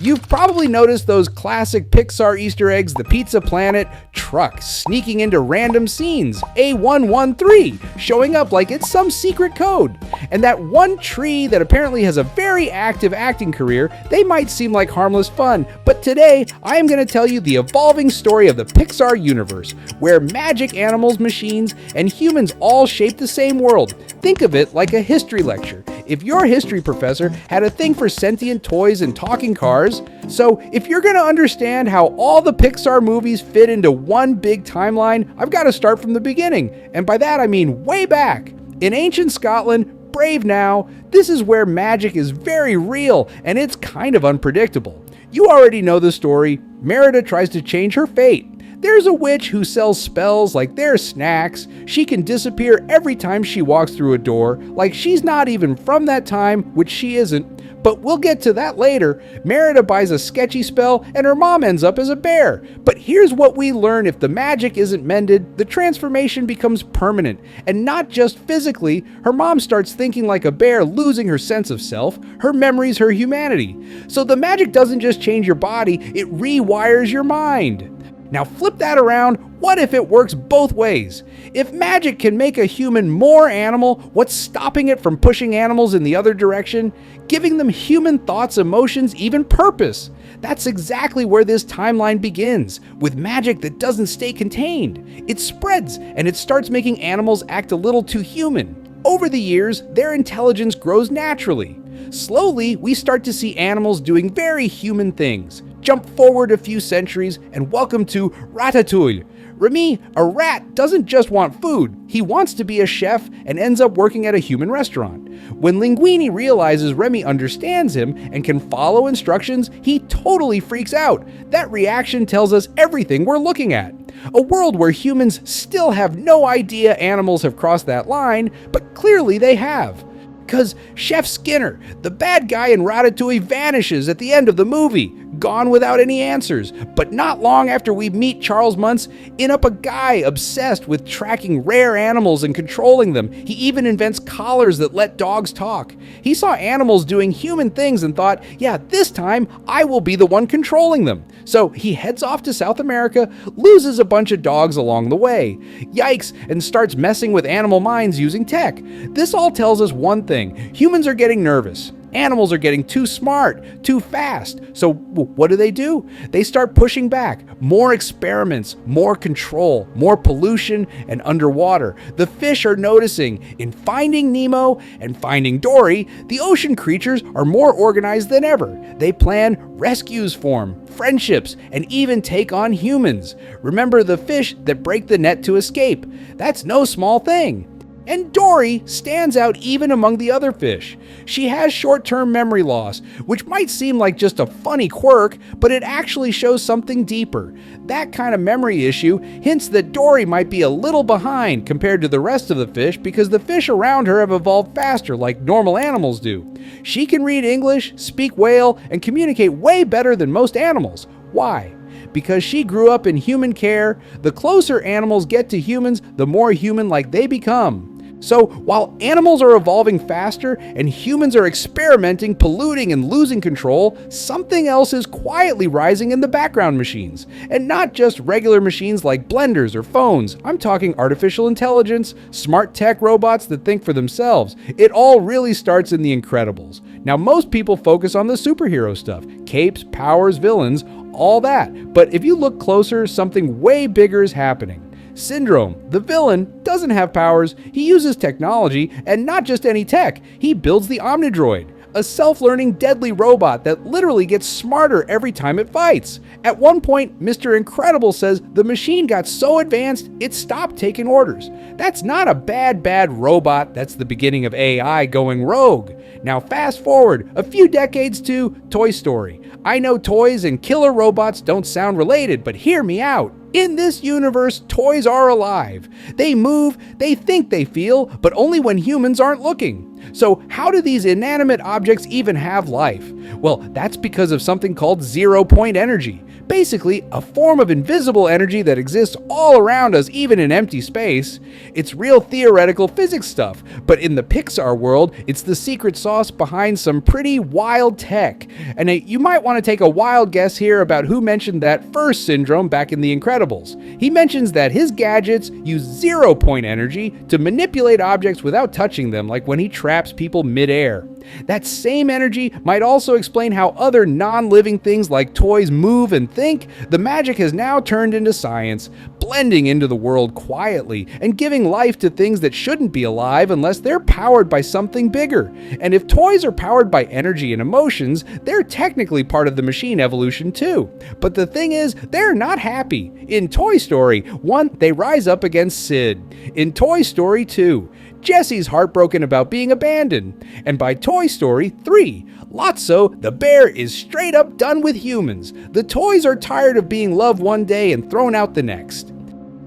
You've probably noticed those classic Pixar Easter eggs, the Pizza Planet truck sneaking into random scenes, A113 showing up like it's some secret code, and that one tree that apparently has a very active acting career. They might seem like harmless fun, but today I am going to tell you the evolving story of the Pixar universe, where magic, animals, machines, and humans all shape the same world. Think of it like a history lecture. If your history professor had a thing for sentient toys and talking cars, so if you're going to understand how all the Pixar movies fit into one big timeline, I've got to start from the beginning. And by that I mean way back. In ancient Scotland, brave now, this is where magic is very real and it's kind of unpredictable. You already know the story. Merida tries to change her fate. There's a witch who sells spells like they're snacks. She can disappear every time she walks through a door, like she's not even from that time, which she isn't. But we'll get to that later. Merida buys a sketchy spell and her mom ends up as a bear. But here's what we learn: if the magic isn't mended, the transformation becomes permanent. And not just physically, her mom starts thinking like a bear, losing her sense of self, her memories, her humanity. So the magic doesn't just change your body, it rewires your mind. Now flip that around. What if it works both ways? If magic can make a human more animal, what's stopping it from pushing animals in the other direction? Giving them human thoughts, emotions, even purpose. That's exactly where this timeline begins, with magic that doesn't stay contained. It spreads, and it starts making animals act a little too human. Over the years, their intelligence grows naturally. Slowly, we start to see animals doing very human things. Jump forward a few centuries and welcome to Ratatouille. Remy, a rat, doesn't just want food. He wants to be a chef and ends up working at a human restaurant. When Linguini realizes Remy understands him and can follow instructions, he totally freaks out. That reaction tells us everything we're looking at. A world where humans still have no idea animals have crossed that line, but clearly they have. Because Chef Skinner, the bad guy in Ratatouille, vanishes at the end of the movie, gone without any answers. But not long after we meet Charles Muntz, in up a guy obsessed with tracking rare animals and controlling them. He even invents collars that let dogs talk. He saw animals doing human things and thought, yeah, this time I will be the one controlling them. So he heads off to South America, loses a bunch of dogs along the way. Yikes, and starts messing with animal minds using tech. This all tells us one thing: humans are getting nervous. Animals are getting too smart, too fast. So what do? They start pushing back. More experiments, more control, more pollution, and underwater. The fish are noticing. In Finding Nemo and Finding Dory, the ocean creatures are more organized than ever. They plan, rescues form, friendships, and even take on humans. Remember the fish that break the net to escape? That's no small thing. And Dory stands out even among the other fish. She has short-term memory loss, which might seem like just a funny quirk, but it actually shows something deeper. That kind of memory issue hints that Dory might be a little behind compared to the rest of the fish because the fish around her have evolved faster like normal animals do. She can read English, speak whale, and communicate way better than most animals. Why? Because she grew up in human care. The closer animals get to humans, the more human-like they become. So while animals are evolving faster and humans are experimenting, polluting, and losing control, something else is quietly rising in the background machines. And not just regular machines like blenders or phones. I'm talking artificial intelligence, smart tech robots that think for themselves. It all really starts in The Incredibles. Now, most people focus on the superhero stuff: capes, powers, villains, all that. But if you look closer, something way bigger is happening. Syndrome, the villain, doesn't have powers. He uses technology, and not just any tech. He builds the Omnidroid, a self-learning deadly robot that literally gets smarter every time it fights. At one point, Mr. Incredible says the machine got so advanced, it stopped taking orders. That's not a bad robot. That's the beginning of AI going rogue. Now fast forward a few decades to Toy Story. I know toys and killer robots don't sound related, but hear me out. In this universe, toys are alive. They move, they think they feel, but only when humans aren't looking. So how do these inanimate objects even have life? Well, that's because of something called zero-point energy. Basically, a form of invisible energy that exists all around us, even in empty space. It's real theoretical physics stuff, but in the Pixar world, it's the secret sauce behind some pretty wild tech. And you might want to take a wild guess here about who mentioned that first syndrome back in The Incredibles. He mentions that his gadgets use zero-point energy to manipulate objects without touching them, like when he traps people mid-air. That same energy might also explain how other non-living things like toys move and think. The magic has now turned into science, blending into the world quietly and giving life to things that shouldn't be alive unless they're powered by something bigger. And if toys are powered by energy and emotions, they're technically part of the machine evolution too. But the thing is, they're not happy. In Toy Story 1, they rise up against Sid. In Toy Story 2, Jesse's heartbroken about being abandoned. And by Toy Story 3, Lotso, the bear, is straight up done with humans. The toys are tired of being loved one day and thrown out the next.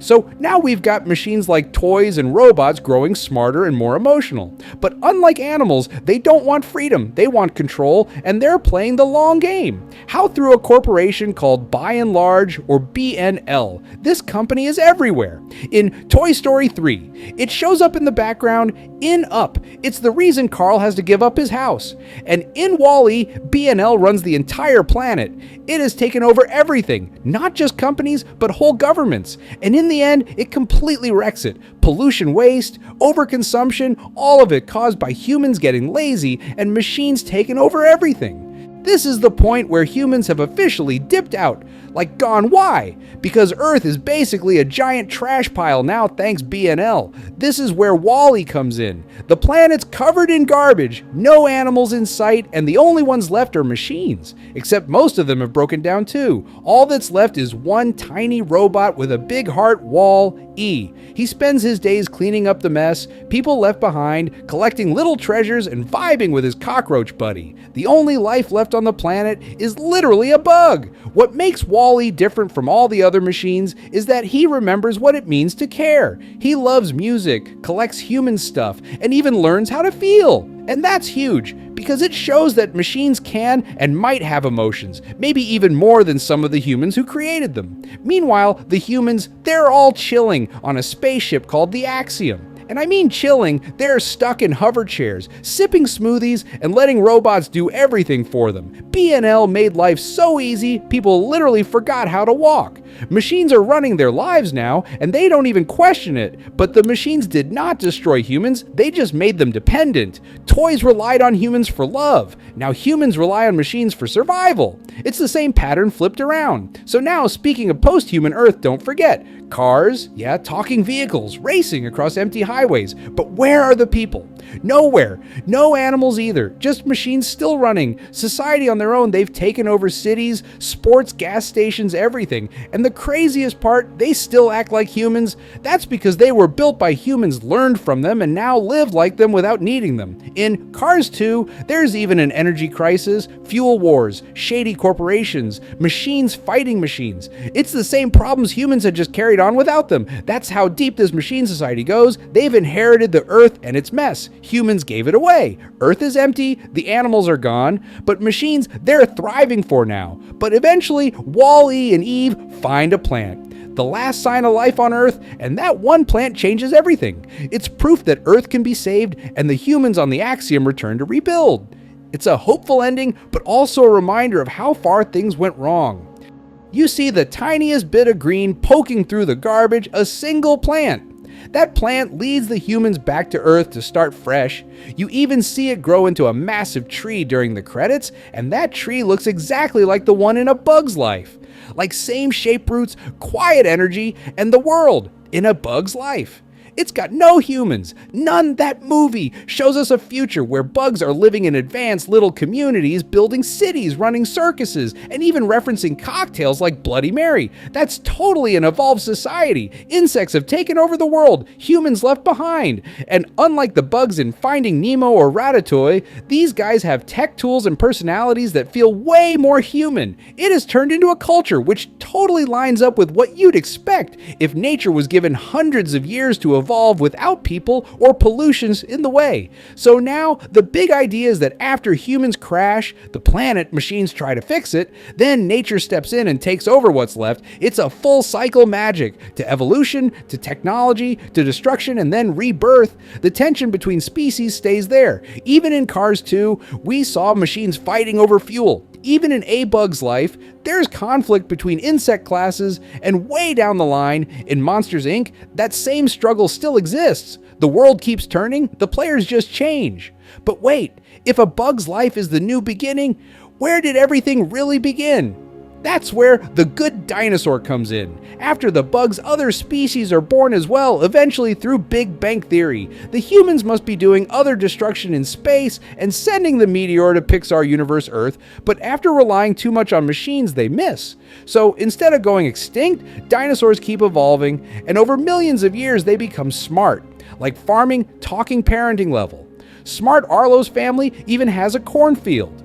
So now we've got machines like toys and robots growing smarter and more emotional. But unlike animals, they don't want freedom, they want control, and they're playing the long game. How through a corporation called By and Large, or BNL. This company is everywhere. In Toy Story 3, it shows up in the background in Up. It's the reason Carl has to give up his house. And in WALL-E, BNL runs the entire planet. It has taken over everything, not just companies, but whole governments. And in the end, it completely wrecks it. Pollution, waste, overconsumption, all of it caused by humans getting lazy and machines taking over everything. This is the point where humans have officially dipped out. Like gone why? Because Earth is basically a giant trash pile now thanks BNL. This is where WALL-E comes in. The planet's covered in garbage, no animals in sight, and the only ones left are machines. Except most of them have broken down too. All that's left is one tiny robot with a big heart, WALL-E. He spends his days cleaning up the mess, people left behind, collecting little treasures, and vibing with his cockroach buddy. The only life left on the planet is literally a bug. What makes WALL-E different from all the other machines is that he remembers what it means to care. He loves music, collects human stuff, and even learns how to feel. And that's huge, because it shows that machines can and might have emotions, maybe even more than some of the humans who created them. Meanwhile, the humans, they're all chilling on a spaceship called the Axiom. And I mean chilling, they're stuck in hover chairs, sipping smoothies, and letting robots do everything for them. BNL made life so easy, people literally forgot how to walk. Machines are running their lives now, and they don't even question it. But the machines did not destroy humans, they just made them dependent. Toys relied on humans for love. Now humans rely on machines for survival. It's the same pattern flipped around. So now, speaking of post-human Earth, don't forget, cars, yeah, talking vehicles, racing across empty highways. But where are the people? Nowhere. No animals either. Just machines still running. Society on their own, they've taken over cities, sports, gas stations, everything. And the craziest part, they still act like humans. That's because they were built by humans, learned from them, and now live like them without needing them. In Cars 2, there's even an energy crisis, fuel wars, shady corporations, machines fighting machines. It's the same problems humans had just carried on without them. That's how deep this machine society goes. They've inherited the Earth and its mess. Humans gave it away. Earth is empty, the animals are gone, but machines, they're thriving for now. But eventually, WALL-E and Eve find a plant. The last sign of life on Earth, and that one plant changes everything. It's proof that Earth can be saved, and the humans on the Axiom return to rebuild. It's a hopeful ending, but also a reminder of how far things went wrong. You see the tiniest bit of green poking through the garbage, a single plant. That plant leads the humans back to Earth to start fresh. You even see it grow into a massive tree during the credits, and that tree looks exactly like the one in A Bug's Life. Like same shape roots, quiet energy, and the world in A Bug's Life. It's got no humans, none. That movie shows us a future where bugs are living in advanced little communities, building cities, running circuses, and even referencing cocktails like Bloody Mary. That's totally an evolved society. Insects have taken over the world, humans left behind. And unlike the bugs in Finding Nemo or Ratatouille, these guys have tech tools and personalities that feel way more human. It has turned into a culture which totally lines up with what you'd expect if nature was given hundreds of years to evolve without people or pollutions in the way. So now the big idea is that after humans crash the planet, machines try to fix it, then nature steps in and takes over what's left. It's a full cycle magic to evolution, to technology, to destruction, and then rebirth. The tension between species stays there. Even in Cars 2, we saw machines fighting over fuel. Even in A Bug's life, there's conflict between insect classes, and way down the line, in Monsters, Inc., that same struggle still exists. The world keeps turning, the players just change. But wait, if A Bug's Life is the new beginning, where did everything really begin? That's where the good dinosaur comes in. After the bug's other species are born as well, eventually through Big Bang Theory. The humans must be doing other destruction in space and sending the meteor to Pixar Universe Earth, but after relying too much on machines, they miss. So instead of going extinct, dinosaurs keep evolving, and over millions of years they become smart, like farming, talking, parenting level. Smart Arlo's family even has a cornfield.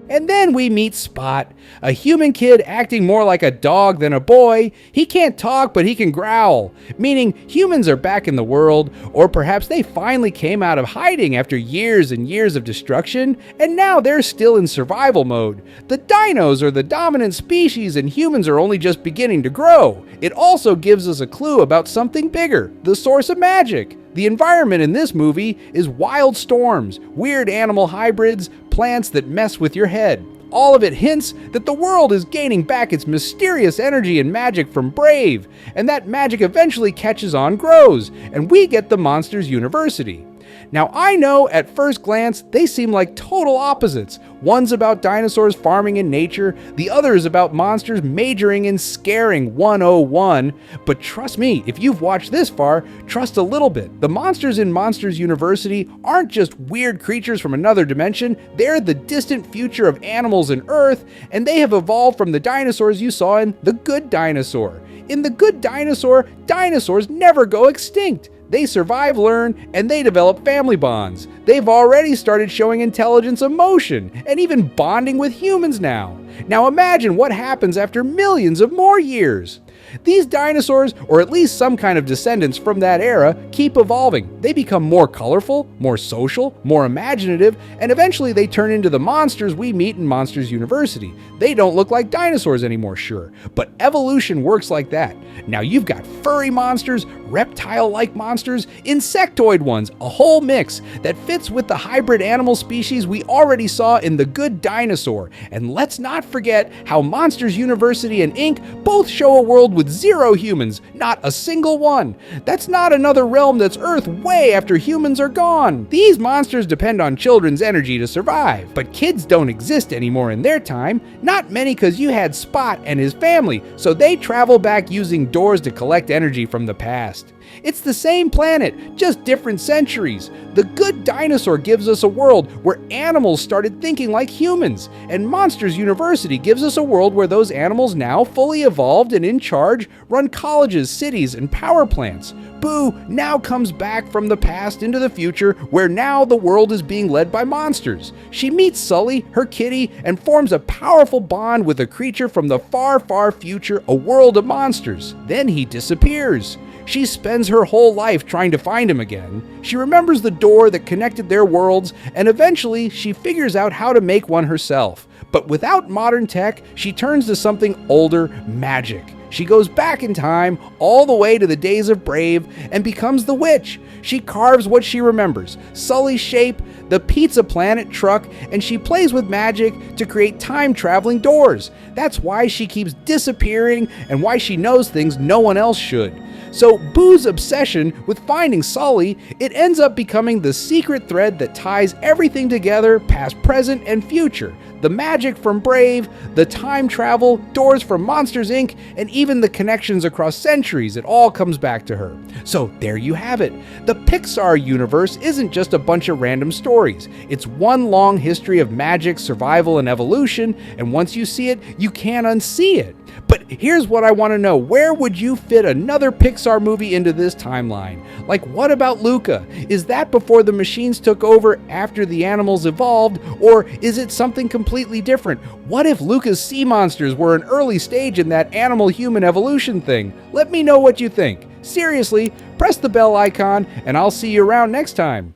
And then we meet Spot, a human kid acting more like a dog than a boy. He can't talk, but he can growl, meaning humans are back in the world, or perhaps they finally came out of hiding after years and years of destruction, and now they're still in survival mode. The dinos are the dominant species, and humans are only just beginning to grow. It also gives us a clue about something bigger, the source of magic. The environment in this movie is wild storms, weird animal hybrids, plants that mess with your head. All of it hints that the world is gaining back its mysterious energy and magic from Brave, and that magic eventually catches on, grows, and we get the Monsters University. Now I know at first glance they seem like total opposites. One's about dinosaurs farming in nature, the other is about monsters majoring in scaring 101. But trust me, if you've watched this far, trust a little bit. The monsters in Monsters University aren't just weird creatures from another dimension, they're the distant future of animals and Earth, and they have evolved from the dinosaurs you saw in The Good Dinosaur. In The Good Dinosaur, dinosaurs never go extinct. They survive, learn, and they develop family bonds. They've already started showing intelligence, emotion, and even bonding with humans now. Now imagine what happens after millions of more years. These dinosaurs, or at least some kind of descendants from that era, keep evolving. They become more colorful, more social, more imaginative, and eventually they turn into the monsters we meet in Monsters University. They don't look like dinosaurs anymore, sure, but evolution works like that. Now you've got furry monsters, reptile-like monsters, insectoid ones, a whole mix that fits with the hybrid animal species we already saw in The Good Dinosaur. And let's not forget how Monsters University and Inc. both show a world with zero humans, not a single one. That's not another realm that's Earth way after humans are gone. These monsters depend on children's energy to survive, but kids don't exist anymore in their time. Not many, because you had Spot and his family, so they travel back using doors to collect energy from the past. It's the same planet, just different centuries. The Good Dinosaur gives us a world where animals started thinking like humans, and Monsters University gives us a world where those animals, now fully evolved and in charge, run colleges, cities, and power plants. Boo now comes back from the past into the future, where now the world is being led by monsters. She meets Sully, her kitty, and forms a powerful bond with a creature from the far, far future, a world of monsters. Then he disappears. She spends her whole life trying to find him again. She remembers the door that connected their worlds, and eventually she figures out how to make one herself. But without modern tech, she turns to something older, magic. She goes back in time, all the way to the days of Brave, and becomes the witch. She carves what she remembers, Sully's shape, the Pizza Planet truck, and she plays with magic to create time-traveling doors. That's why she keeps disappearing and why she knows things no one else should. So Boo's obsession with finding Sully, it ends up becoming the secret thread that ties everything together, past, present, and future. The magic from Brave, the time travel, doors from Monsters Inc., and even the connections across centuries, it all comes back to her. So there you have it. The Pixar universe isn't just a bunch of random stories. It's one long history of magic, survival, and evolution, and once you see it, you can't unsee it. But here's what I want to know. Where would you fit another Pixar movie into this timeline? Like, what about Luca? Is that before the machines took over, after the animals evolved, or is it something completely different? What if Luca's sea monsters were an early stage in that animal-human evolution thing? Let me know what you think. Seriously, press the bell icon, and I'll see you around next time.